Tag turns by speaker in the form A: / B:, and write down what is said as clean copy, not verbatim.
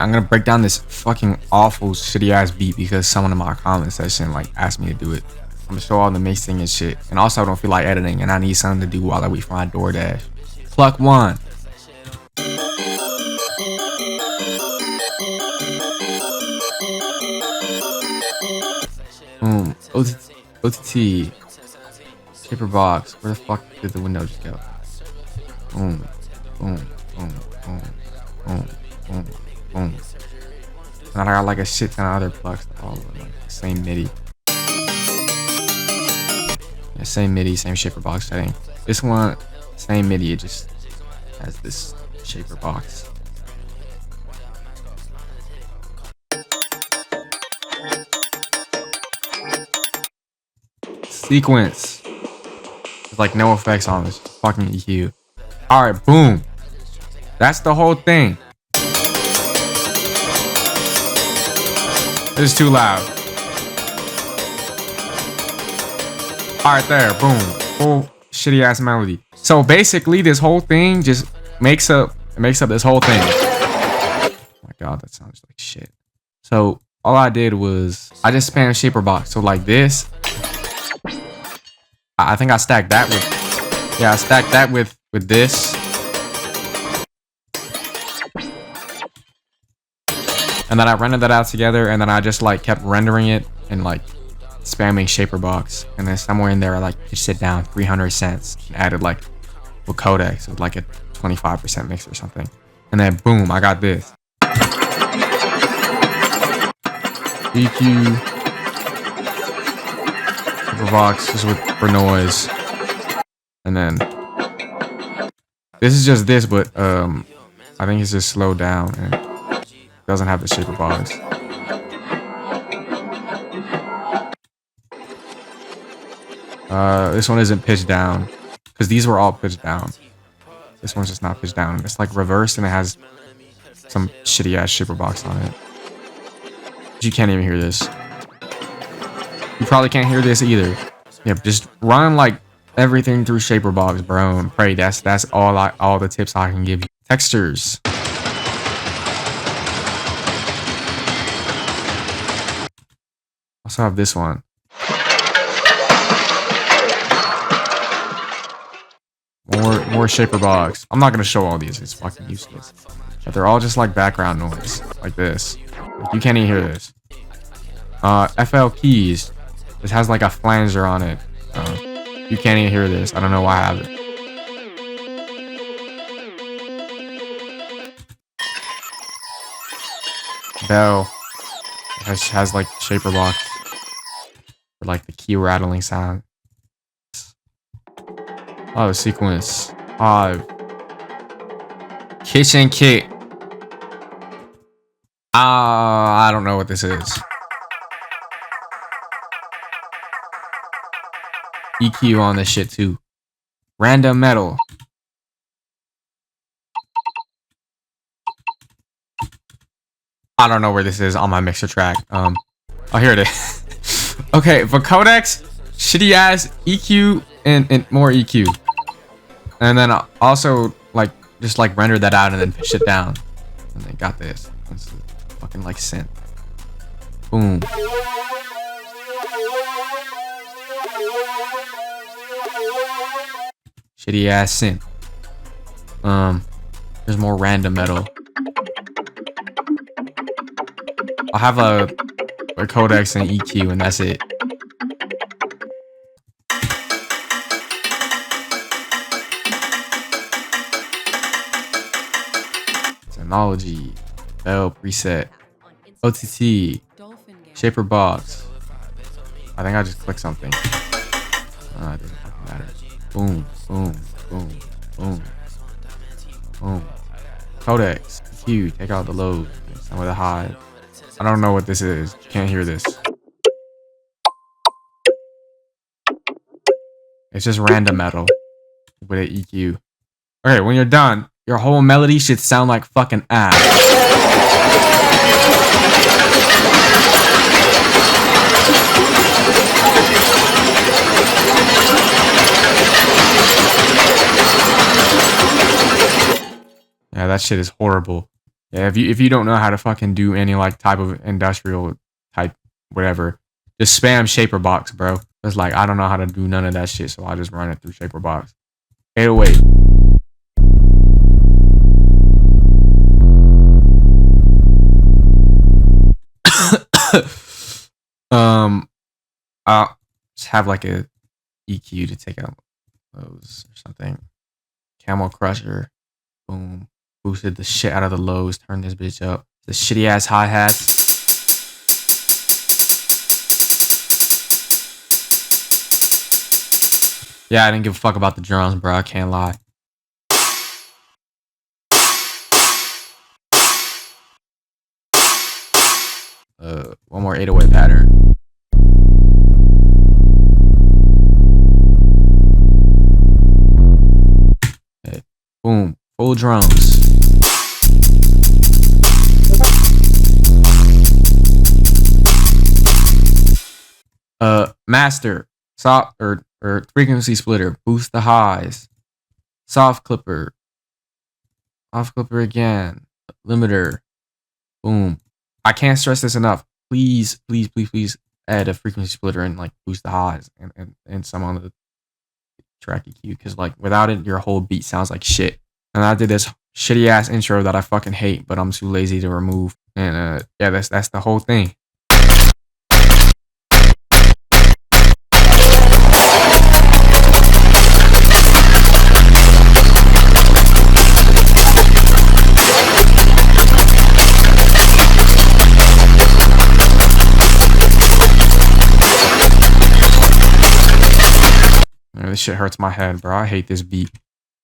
A: I'm gonna break down this fucking awful shitty ass beat because someone in my comment section like asked me to do it. I'm gonna show all the mixing and shit. And also I don't feel like editing and I need something to do while I wait for my DoorDash. Pluck one. Boom. OTT. Paper box. Where the fuck did the window just go? Boom. Boom. Boom. Boom. Boom. Boom. Boom. And I got like a shit ton of other plugs. All of like the same MIDI. Yeah, same MIDI, same shaper box setting. This one, same MIDI. It just has this shaper box. Sequence. There's like no effects on this fucking EQ. Alright, boom. That's the whole thing. This is too loud. Alright, there, boom. Full shitty ass melody. So basically this whole thing just makes up this whole thing. Oh my god, that sounds like shit. So all I did was I just spammed shaper box. So like this. I think I stacked that with, yeah, I stacked that with this. And then I rendered that out together, and then I just like kept rendering it and like spamming shaper box. And then somewhere in there I like just sit down 300 cents and added like a codecs with like a 25% mix or something. And then boom, I got this. EQ. Box just for noise, and then this is just this, but I think it's just slowed down and doesn't have the shaper box. This one isn't pitched down because these were all pitched down. This one's just not pitched down. It's like reversed and it has some shitty ass shaper box on it. You can't even hear this. You probably can't hear this either. Yep, just run like everything through shaper box, bro, and pray. That's all the tips I can give you. Textures. Also have this one. More shaper box. I'm not gonna show all these. It's fucking useless. But they're all just like background noise, like this. Like, you can't even hear this. FL keys. This has like a flanger on it. You can't even hear this. I don't know why I have it. Bell. It has like shaper box. For like the key rattling sound. Oh, sequence. Kitchen kit. I don't know what this is. EQ on this shit too. Random metal. I don't know where this is on my mixer track. Oh, here it is. Okay, for codecs, shitty ass EQ and more EQ. And then also like just like render that out and then push it down. And then got this. It's fucking like synth. Boom. Shitty ass synth. There's more random metal. I'll have a codecs and EQ and that's it. Technology, bell preset, OTT, shaper box. I think I just clicked something. It doesn't fucking matter. Boom, boom, boom, boom, boom. Codecs, EQ, take out the load. Some of the high. I don't know what this is. Can't hear this. It's just random metal with an EQ. Okay, when you're done, your whole melody should sound like fucking ass. Yeah, that shit is horrible. Yeah, if you don't know how to fucking do any like type of industrial type whatever, just spam shaper box, bro. It's like I don't know how to do none of that shit, so I just run it through shaper box. 808. I'll just have like a EQ to take out lows or something. Camel crusher. Boom. Boosted the shit out of the lows. Turn this bitch up. The shitty ass hi-hats. Yeah, I didn't give a fuck about the drums, bro. I can't lie. One more 808 pattern. Okay. Boom. Full drums. Master. Soft or frequency splitter. Boost the highs. Soft clipper. Off clipper again. Limiter. Boom. I can't stress this enough. Please, please, please, please add a frequency splitter and like boost the highs and some on the track EQ, because like without it your whole beat sounds like shit. And I did this shitty ass intro that I fucking hate, but I'm too lazy to remove. And yeah, that's the whole thing. This shit hurts my head, bro. I hate this beat.